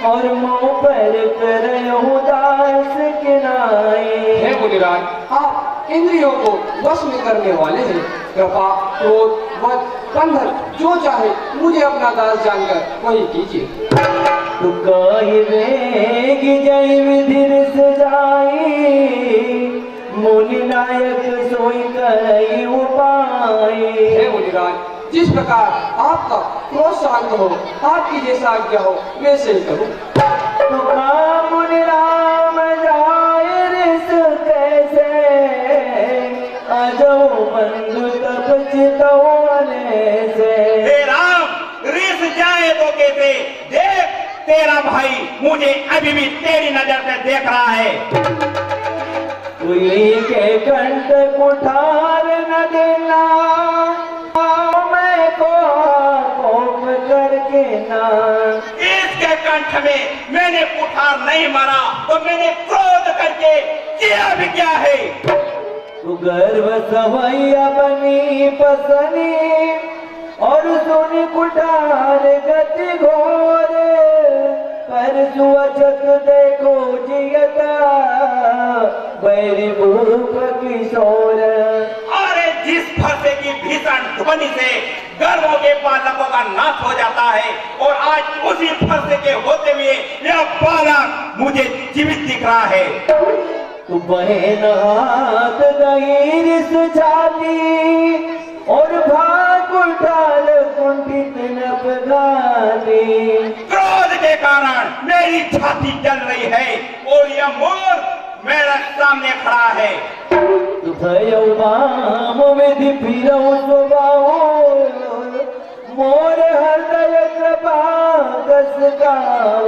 और मुँह पर कर उदास किनाए। हे मुनिराज, आप इंद्रियों को वश में करने वाले हैं। कृपा, क्रोध, मद, बंधन जो चाहे मुझे अपना दास जानकर वही कीजिए। तू कही वेग जय विधि सजाई, मुनि नायक सोई करई उपाय। हे मुनिराज, जिस प्रकार आपका क्रोध शांत हो, आपकी जैसा आज्ञा हो वैसे ही करूं। तो मुनि राम जाय रिस कैसे, अजो बंधु तप चितौने से। हे राम, रिस जाए तो कैसे? देख, तेरा भाई मुझे अभी भी तेरी नजर से देख रहा है। तुई के कंठ कुठार न देना, मैं को कोप करके ना। इसके कंठ में मैंने कुठार नहीं मारा तो मैंने क्रोध करके किया भी क्या है? तू गर्व सवैया बनी पसनी, और सुनी कुठार गति घोर। पर सुअचक देखो जियता, बैरी भूप किशोर। अरे जिस फरसे की भीषण ध्वनि से गर्भों के बालकों का नाश हो जाता है, और आज उसी फरसे के होते हुए यह बालक मुझे जीवित दिख रहा है। तू बहन हाथ दही छाती, और भाग उठाल कुंठित नपगाली। क्रोध के कारण मेरी छाती जल रही है और यह मोर मेरे सामने खड़ा है। तू भयो बाम विधि फिरौ स्वभाव, मोर हृदय कृपा कस गाओ।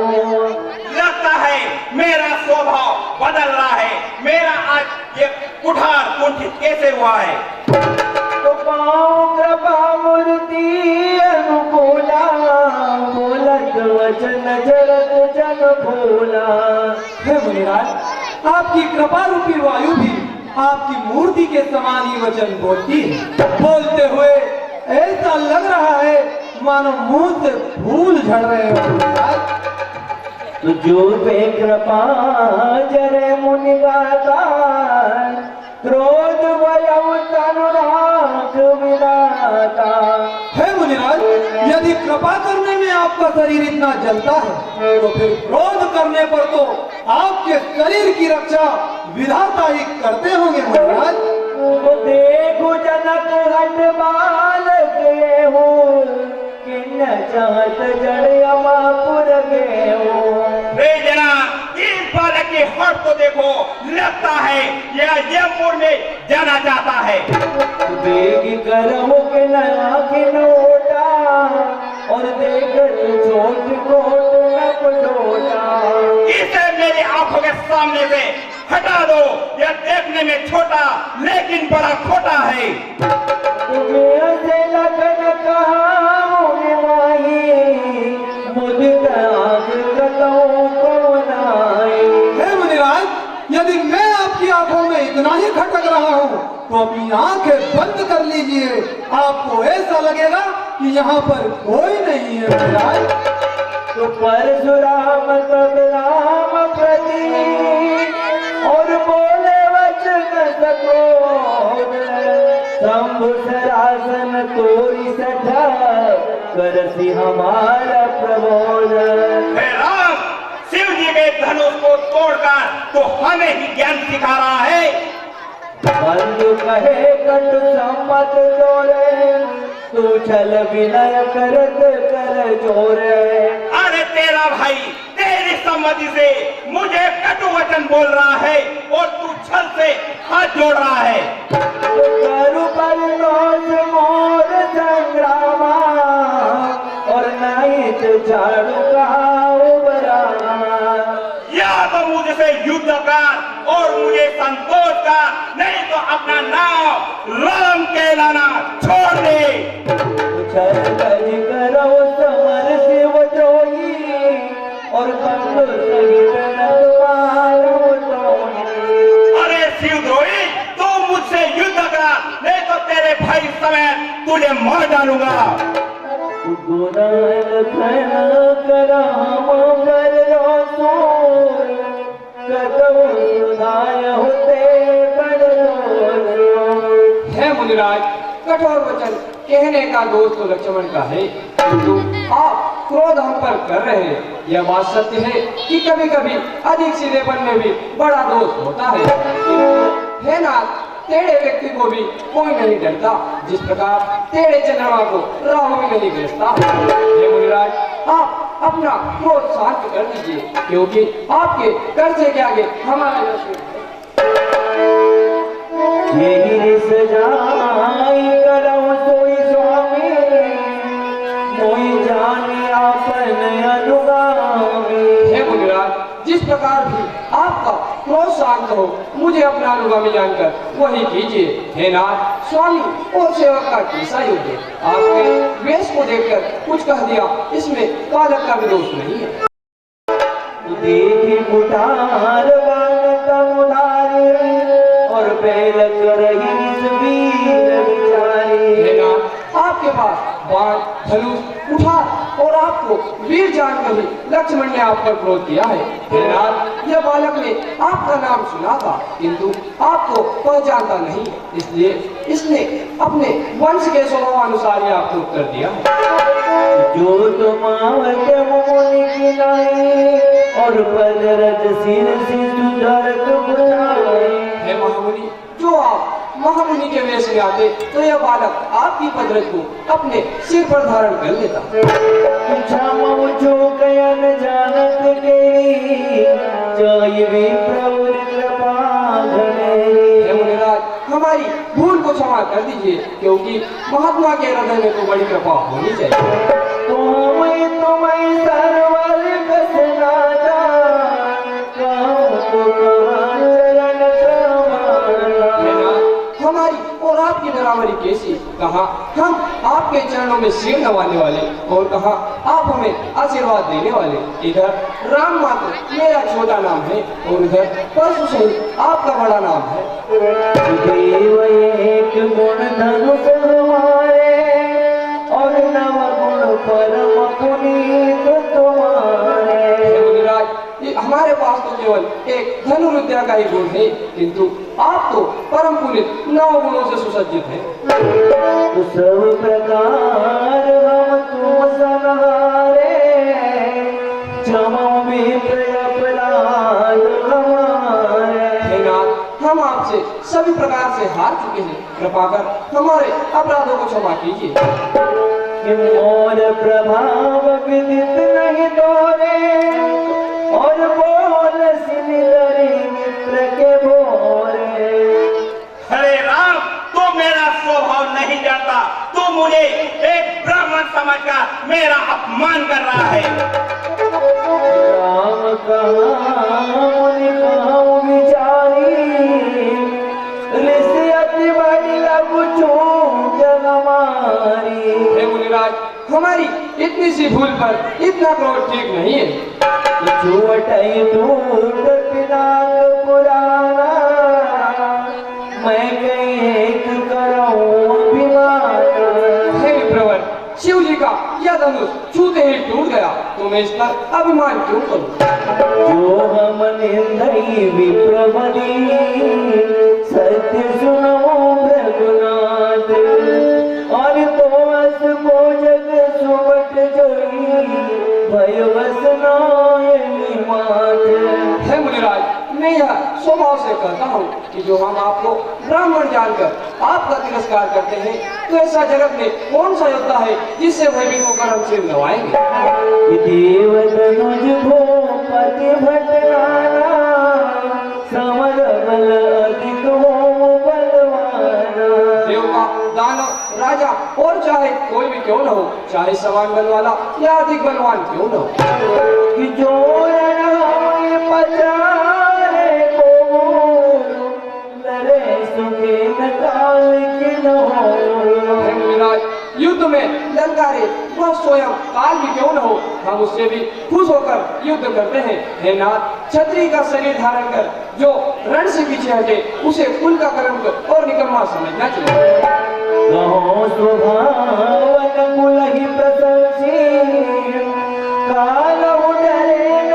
लगता है मेरा स्वभाव बदल रहा है। मेरा आज ये कुठार कुंठित कैसे हुआ है? तो पाओ कृपा मूर्ति अनुकूला, बोलत वचन जरत जन भोला। हे मुनिराज, आपकी कृपा रूपी वायु भी आपकी मूर्ति के समान ही वचन बोलती है। बोलते हुए ऐसा लग रहा है मानो मुंह से फूल झड़ रहे हो। मुनिराज, तुझो पे कृपा जरे मुनि गाता, क्रोध भयउ तनु राख विदाता। हे मुनिराज, यदि कृपा करने में आपका शरीर इतना जलता है तो फिर क्रोध करने पर तो आपके शरीर की रक्षा विधाता ही करते होंगे। मुनिराज, देखो जनक हट बालक हो, किन चाहत जड़ अमापुर गए हो। रे जना, इस बालक की हट तो देखो, लगता है यह जयपुर में जाना चाहता है। बेग करो के नया के नोटा, और देखत छोट कोट न पटोटा। इसे मेरी आंखों के सामने से हटा दो। यह देखने में छोटा लेकिन बड़ा खोटा है। तुम्हें से लगन कहा मोहे माही, मुझ आँख कतौ को नाई। हे मुनिराज, यदि मैं आपकी आंखों में इतना ही खटक रहा हूँ तो अपनी आंखें बंद कर लीजिए। आपको ऐसा लगेगा कि यहाँ पर कोई नहीं है। मुनिराज, तो परशुराम तब राम प्रति, और बोले वचन सकोद। शंभु सरासन तोरी सठा, करसी हमारा प्रबोध। हे राम, शिव जी के धनुष को तोड़कर तो हमें ही ज्ञान सिखा रहा है। बंधु कहे कट सम्मत जोरे, तू छल विनय करत कर जोरे। अरे तेरा भाई तेरी सम्मति से मुझे कटु वचन बोल रहा है और तू छल से हाथ जोड़ रहा है। करु पर दोष मोर संग्रामा, और नहीं तो झाड़ू कहाऊ बरामा। या तो मुझसे युद्ध कर और मुझे संतोष कर, नहीं तो अपना नाम राम कहलाना छोड़ दे। छल गज करो समर शिव जोई, और बंधु सहित नरवारो तोई। अरे शिवद्रोही, तू मुझसे युद्ध कर, नहीं तो तेरे भाई समेत तुझे मार डालूंगा। गुनाह लखन कराम पर कठोर वचन कहने का दोष तो लक्ष्मण का है, किंतु आप क्रोध हम पर कर रहे हैं। यह बात सत्य है कि कभी कभी अधिक सीधेपन में भी बड़ा दोष होता है, किंतु हे नाथ, टेढ़े व्यक्ति को भी कोई नहीं डरता, जिस प्रकार टेढ़े चंद्रमा को राहु भी नहीं गिरता। हे मुनिराज, आप अपना क्रोध शांत कर दीजिए, क्योंकि आपके कर्जे के आगे हमारे यही सजाई करौ सोई स्वामी, मोहि जाने आपन अनुगामी। हे मुनिराज, जिस प्रकार भी आपका क्रोध शांत हो, मुझे अपना अनुगामी जानकर वही कीजिए। हे नाथ, स्वामी और सेवक का कैसा युद्ध है? आपके वेश को देखकर कुछ कह दिया, इसमें बालक का भी दोष नहीं है। देखी कुठार बालक मुधारे, और बैल करही वीर विचारे। हे नाथ, आपके पास बाण, धनुष, कुठार और आपको वीर जानकर ही लक्ष्मण ने आप पर क्रोध किया है। हे नाथ, यह बालक ने आपका नाम सुना था, किंतु आपको पहचानता नहीं, इसलिए इसने अपने वंश के स्वभाव अनुसार ही आपको उत्तर दिया। जो तुमावत मुनि की नाई, और पदरज सिर से सुधरत बुझाए। हे महामुनि, जो आप महामुनि के वेश में आते तो यह बालक आपकी पदरज को अपने सिर पर धारण कर लेता। क्षमा जो कयन जानत केरी, जय भी प्रभु कृपा धरे। हे मुनिराज, हमारी भूल को क्षमा कर दीजिए, क्योंकि महात्मा के हृदय में तो बड़ी कृपा होनी चाहिए। तुम्हें सरवर कसनाता, चरण कमाना। हमारी और आपकी बराबरी कैसी? कहा हम आपके चरणों में सिर नवाने वाले, और कहा आप हमें आशीर्वाद देने वाले। इधर राम मात्र मेरा छोटा नाम है, और इधर परशु सहित आपका बड़ा नाम है। देव एक गुण धनुष हमारे, और नव गुण परम पुनीत तुम्हारे। हे मुनिराज, ये हमारे पास तो केवल एक धनुर्विद्या का ही गुण है, किंतु आप तो परम पुनीत 9 गुणों से सुसज्जित हैं। सब प्रकार हम तुम सनहारे, क्षमा भी अपराध हमारे। हे नाथ, हम आपसे सभी प्रकार से हार चुके हैं, कृपा कर हमारे अपराधों को क्षमा कीजिए। कि मोर प्रभाव विदित नहीं तोरे, और बोल सिनिधरी मित्र के भोरे। अरे राम, तू मेरा स्वभाव नहीं जानता, तू मुझे एक ब्राह्मण समझकर मेरा अपमान कर रहा है। राम कहा मुनि कहूँ विचारी, ऋषि अति बड़ी लघु चूक हमारी। हे मुनिराज, हमारी इतनी सी भूल पर इतना क्रोध ठीक नहीं है। छुअटई टूट पिनाक पुराना, मैं कहीं एक कराऊं अभिमान। हे विप्रवर, शिव जी का यह धनुष छूते ही टूट गया, तो मैं इस पर अभिमान क्यों करूं? जो हम निंदई विप्रबली, सत्य सुनो रघुनाथ, और तो अस को जग सुबट जोई, भय वसनायनी मात। हे मुनिराज, मैं यह स्वभाव से कहता हूँ कि जो हम आपको ब्राह्मण जानकर आपका तिरस्कार करते हैं, तो ऐसा जगत में कौन सा योद्धा है जिससे भयभीत होकर हम सिर नवाएंगे? देव धनुज भूपति भटनाना, समर बल अधिक हो बलवाना। देवता, दानव, राजा और चाहे कोई भी क्यों न हो, चाहे समान बल वाला या अधिक बलवान क्यों न हो, कि जो पचारे को लड़े सुखे न काल के न हो। हे मुनिराज, युद्ध में ललकारे वह स्वयं काल भी क्यों न हो, हम उससे भी खुश होकर युद्ध करते हैं। हे नाथ, क्षत्रिय का शरीर धारण कर जो रण से पीछे हटे, उसे कुल का कलंक और निकम्मा समझना चाहिए। कहो स्वभावन कुल ही प्रशंसी, काल उडरे न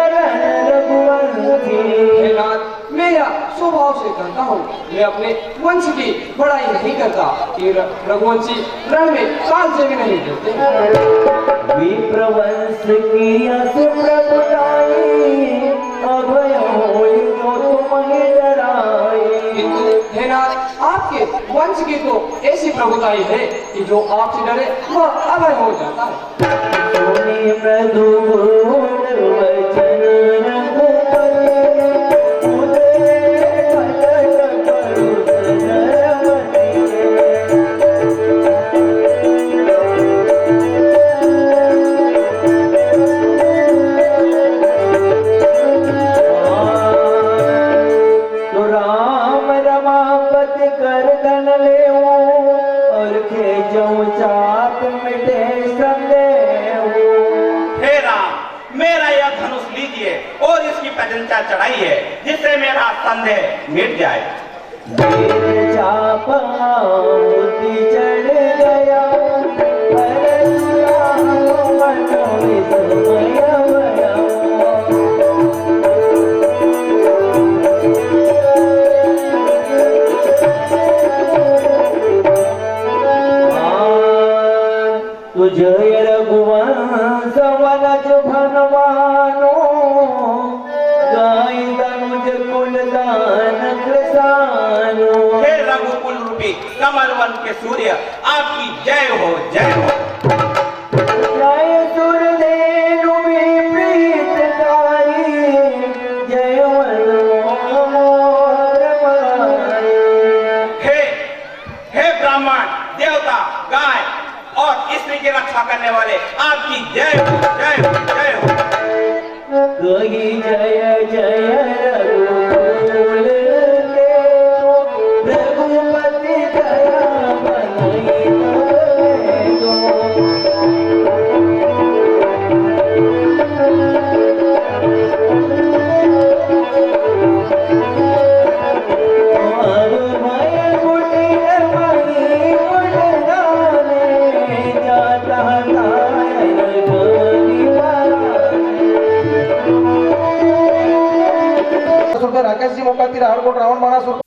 रघुवंशी। हे नाथ, मैं यह स्वभाव से कहता हूँ, मैं अपने वंश की बड़ाई नहीं करता कि रघुवंशी रण में काल से भी नहीं डरते। विप्रवंश की असुर बुलाई, अभय होई जो तुम्हें डराए। किंतु हे नाथ, आपके वंश की तो ऐसी प्रभुताई है कि जो आपसे डरे वह अभय हो जाता है। सुनी मृदु गुण वचन रघुपति, उदय पलट परुष नरमति। तो राम रमापति कर धन लेऊ, और खेचऊँ चाप मिटे संदेह। हे राम, मेरा यह धनुष लीजिए और इसकी प्रशंसा चढ़ाइए, जिससे मेरा संदेह मिट जाए। वेद चापा बुद्धि चढ़ गया, परशुराम मन विस्मय भया। तुझे रघुवंश वनज भनवानो, गाय दनुज कुलदान कृसानो। हे रघुकुल रूपी कमल वन के सूर्य, आपकी जय हो, जय हो। जय सुरधेनु विप्रीतकारी, जय मनोहर माई। हे ब्राह्मण, देवता, गाय और स्त्री की रक्षा करने वाले, आपकी जय हो, जय हो, जय हो। कही जय जय रघुकुल के, रघुपति दया बनई दो। अब भय कुटिर मही कुटदाने, जाता कायर गनि पराने। राकेशजी मोकाती रावणकोट रावण मानासुर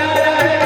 जय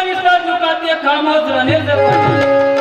ऊपर इस सर झुकाते खामोश रहने से पहले